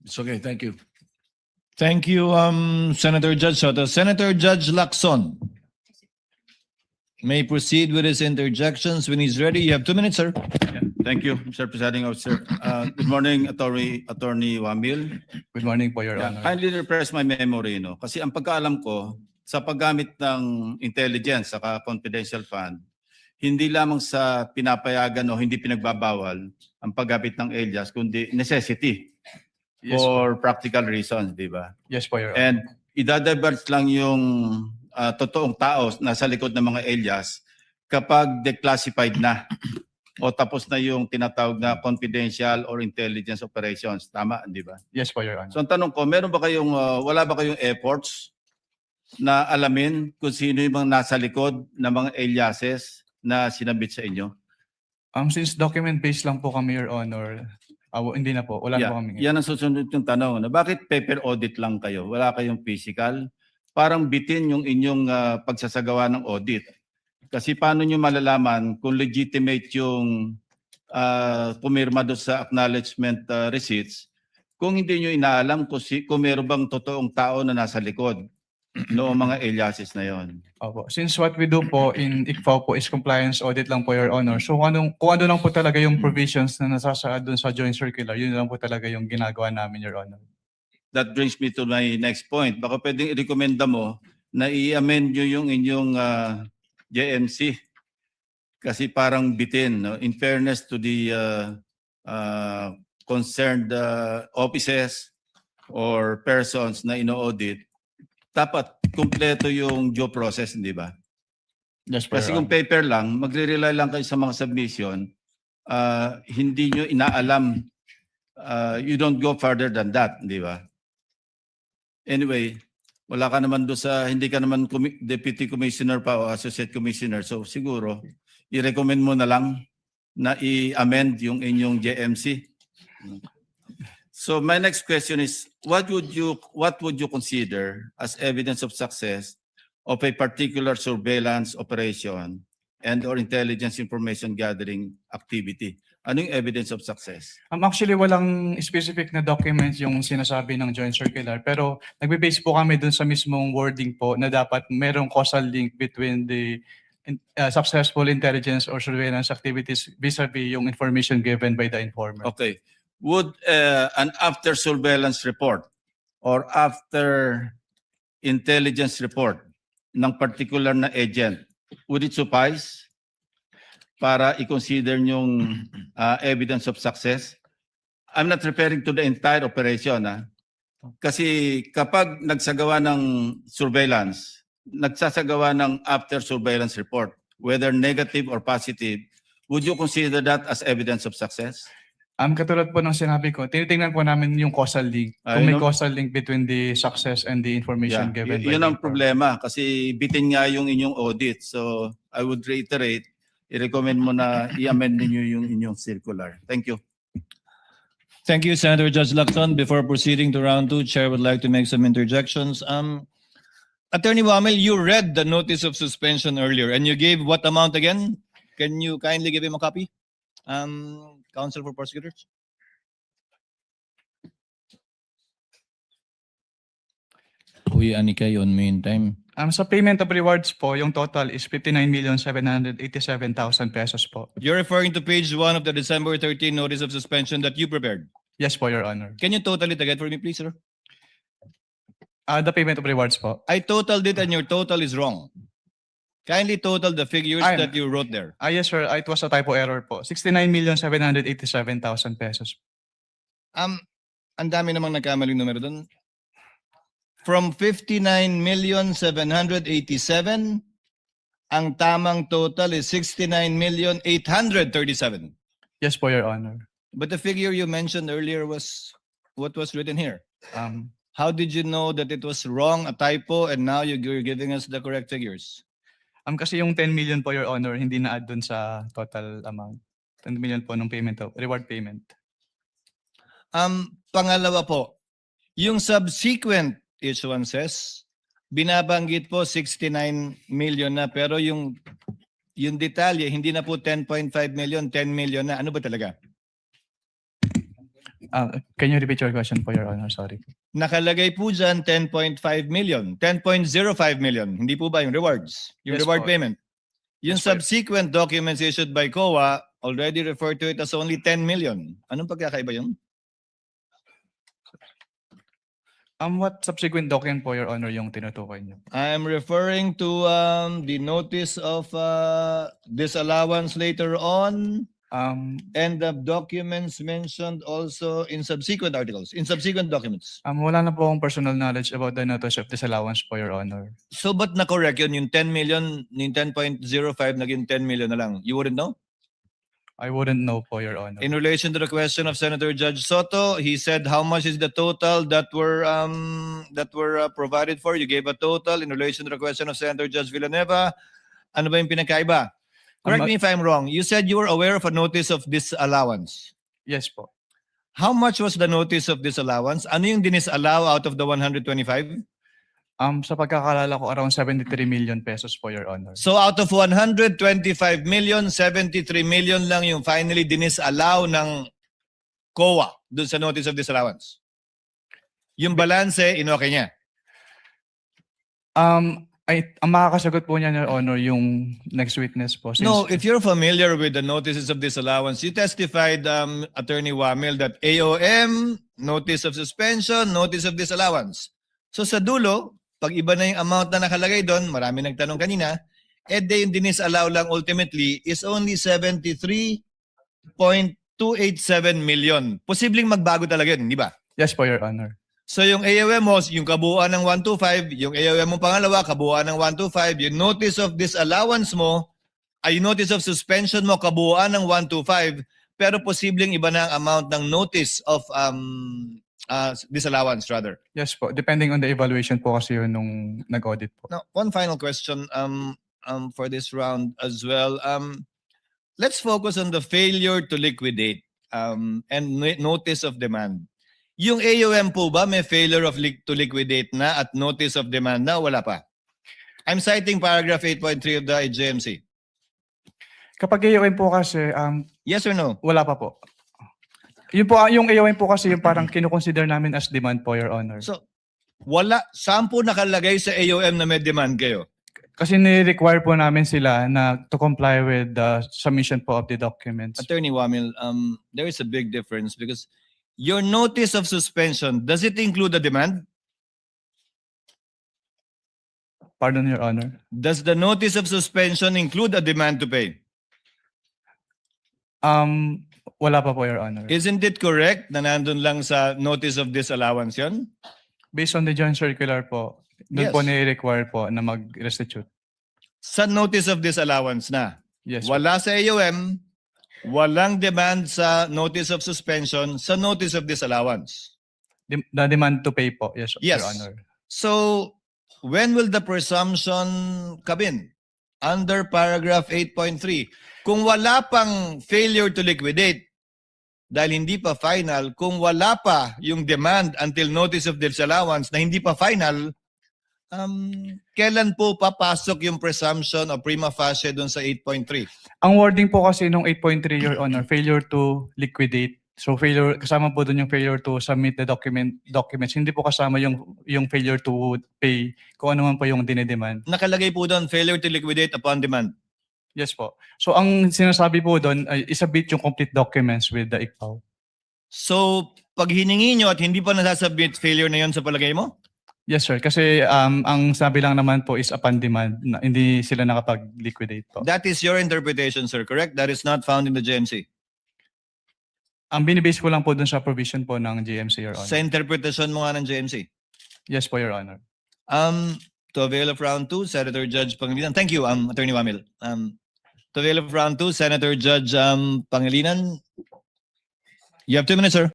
It's okay, thank you. Thank you, Senator Judge Soto. Senator Judge Lacson may proceed with his interjections when he's ready. You have 2 minutes, sir. Thank you, Mr. Presiding Officer. Good morning, Attorney Wamil. Good morning po, Your Honor. Kindly refresh my memory, no? Kasi ang pagkaalam ko, sa paggamit ng intelligence saka confidential fund, hindi lamang sa pinapayagan o hindi pinagbabawal ang paggamit ng alias, kundi necessity Yes, for practical reasons, di ba? Yes po, Your Honor. And idadivert lang yung totoong tao nasa likod ng mga alias kapag declassified na o tapos na yung tinatawag na confidential or intelligence operations. Tama, di ba? Yes po, Your Honor. So ang tanong ko, wala ba kayong efforts na alamin kung sino yung mga nasa likod ng mga aliases na sinabit sa inyo? Since document-based lang po kami, Your Honor, hindi na po. Wala na po kami. Yan ang susunod yung tanong. Na bakit paper audit lang kayo? Wala kayong physical? Parang bitin yung inyong pagsasagawa ng audit. Kasi paano nyo malalaman kung legitimate yung pumirma doon sa acknowledgement receipts kung hindi nyo inaalam kung meron bang totoong tao na nasa likod noong mga aliases na yon? Opo. Since what we do po in ICFAO po is compliance audit lang po, Your Honor. So kung ano lang po talaga yung provisions na nasasaad dun sa joint circular, yun lang po talaga yung ginagawa namin, Your Honor. That brings me to my next point. Baka pwedeng i-recommenda mo na i-amend nyo yung inyong JMC. Kasi parang bitin. No? In fairness to the concerned offices or persons na ino-audit, dapat kumpleto yung due process, hindi ba? Yes po, Kasi Your kung Honor. paper lang, magre-rely lang kayo sa mga submission, hindi nyo inaalam, you don't go further than that, di ba? Anyway, wala ka naman doon hindi ka naman deputy commissioner pa o associate commissioner, so siguro, i-recommend mo na lang na i-amend yung inyong JMC. So my next question is, what would you consider as evidence of success of a particular surveillance operation and or intelligence information gathering activity? Anong evidence of success? Actually, walang specific na documents yung sinasabi ng joint circular, pero nagbe-base po kami dun sa mismong wording po na dapat merong causal link between the successful intelligence or surveillance activities vis-a-vis yung information given by the informer. Okay. Would an after surveillance report or after intelligence report ng particular na agent, would it suffice para i-consider yung evidence of success? I'm not referring to the entire operation. Kasi kapag nagsagawa ng surveillance, nagsasagawa ng after surveillance report, whether negative or positive, would you consider that as evidence of success? Katulad po ng sinabi ko, tinitingnan po namin yung causal link. Kung may Yun ang- causal link between the success and the information given by Yun the ang informer. problema kasi bitin nga yung inyong audit. So I would reiterate, i-recommend mo na i-amend niyo yung inyong circular. Thank you. Thank you, Senator Judge Lacson. Before proceeding to round 2, Chair would like to make some interjections. Attorney Wamil, you read the notice of suspension earlier and you gave what amount again? Can you kindly give him a copy? Counsel for prosecutors. Uy, ani kayo on meantime. Sa payment of rewards po, yung total is 59,787,000 pesos po. You're referring to page 1 of the December 13 notice of suspension that you prepared. Yes po, Your Honor. Can you total it again for me, please, sir? The payment of rewards po. I totaled it and your total is wrong. Kindly total the figures Ay, that you wrote there. Yes, sir. It was a typo error po. 69,787,000 pesos. Ang dami namang nagkamaling numero doon. From 59,787,000, ang tamang total is 69,837,000. Yes po, Your Honor. But the figure you mentioned earlier was what was written here. How did you know that it was wrong, a typo, and now you're giving us the correct figures? Kasi yung 10 million po, Your Honor, hindi na-add dun sa total amount. 10 million po ng payment, reward payment. Pangalawa po, yung subsequent issuances, binabanggit po 69 million na, pero yung detalye, hindi na po 10.5 million, 10 million na. Ano ba talaga? Can you repeat your question po, Your Honor? Sorry. Nakalagay po dyan 10.5 million, 10.05 million. Hindi po ba yung rewards? Yung Yes reward po. payment. Yung Yes po. subsequent documents issued by COA already referred to it as only 10 million. Anong pagkakaiba yun? What subsequent document po, Your Honor, yung tinutukoy niyo? I'm referring to the notice of disallowance later on and the documents mentioned also in subsequent articles, in subsequent documents. Wala na po akong personal knowledge about the notice of disallowance po, Your Honor. So ba't na-correct yun? Yung 10 million, yung 10.05 naging 10 million na lang. You wouldn't know? I wouldn't know po, Your Honor. In relation to the question of Senator Judge Soto, he said how much is the total that were provided for? You gave a total. In relation to the question of Senator Judge Villanueva, ano ba yung pinakaiba? Correct me if I'm wrong. You said you were aware of a notice of disallowance. Yes po. How much was the notice of disallowance? Ano yung dinisallow out of the 125? Sa pagkakalala ko, around 73 million pesos po, Your Honor. So out of 125 million, 73 million lang yung finally dinisallow ng COA dun sa notice of disallowance. Yung balance, inoke niya. Ang makakasagot po niya, Your Honor, yung next witness po. No, if you're familiar with the notices of disallowance, you testified, Attorney Wamil, that AOM, notice of suspension, notice of disallowance. So sa dulo, pag iba na yung amount na nakalagay doon, marami nagtanong kanina, yung dinisallow lang ultimately is only 73.287 million. Posibleng magbago talaga yun, di ba? Yes po, Your Honor. So yung AOM mo, yung kabuuan ng 125, yung AOM mo pangalawa, kabuuan ng 125, yung notice of disallowance mo, ay yung notice of suspension mo, kabuuan ng 125, pero posibleng iba na ang amount ng notice of disallowance rather. Yes po. Depending on the evaluation po kasi yun nung nag-audit po. Now, one final question for this round as well. Let's focus on the failure to liquidate and notice of demand. Yung AOM po ba may failure of to liquidate na at notice of demand na? Wala pa. I'm citing paragraph 8.3 of the JMC. Kapag AOM po kasi, Yes or no? wala pa po. Yun po, yung AOM po kasi yung parang kinukonsider namin as demand po, Your Honor. So, wala. Saan po nakalagay sa AOM na may demand kayo? Kasi ni-require po namin sila na to comply with the submission po of the documents. Attorney Wamil, there is a big difference because your notice of suspension, does it include a demand? Pardon, Your Honor. Does the notice of suspension include a demand to pay? Wala pa po, Your Honor. Isn't it correct na nandun lang sa notice of disallowance yun? Based on the joint circular po, doon Yes. po ni-require po na mag-restitute. Sa notice of disallowance na. Yes po. Wala sa AOM, walang demand sa notice of suspension, sa notice of disallowance. The demand to pay po. Yes, Yes. Your Honor. So, when will the presumption come in? Under paragraph 8.3. Kung wala pang failure to liquidate, dahil hindi pa final, kung wala pa yung demand until notice of disallowance na hindi pa final, kailan po papasok yung presumption o prima facie dun sa 8.3? Ang wording po kasi nung 8.3, Your Honor, failure to liquidate. So failure, kasama po doon yung failure to submit the documents. Hindi po kasama yung failure to pay kung ano man po yung dinedemand. Nakalagay po doon, failure to liquidate upon demand. Yes po. So ang sinasabi po doon ay isubmit yung complete documents with the ICPAO. So, pag hiningi nyo at hindi pa nasasubmit, failure na yon sa palagay mo? Yes sir, kasi ang sabi lang naman po is upon demand, na hindi sila nakapag-liquidate po. That is your interpretation, sir, correct? That is not found in the JMC. Ang binibase ko lang po dun sa provision po ng GMC, Your Honor. Sa interpretation mo nga ng JMC. Yes po, Your Honor. To avail of round 2, Senator Judge Pangilinan. Thank you, Attorney Wamil. To avail of round 2, Senator Judge Pangilinan. You have 2 minutes, sir.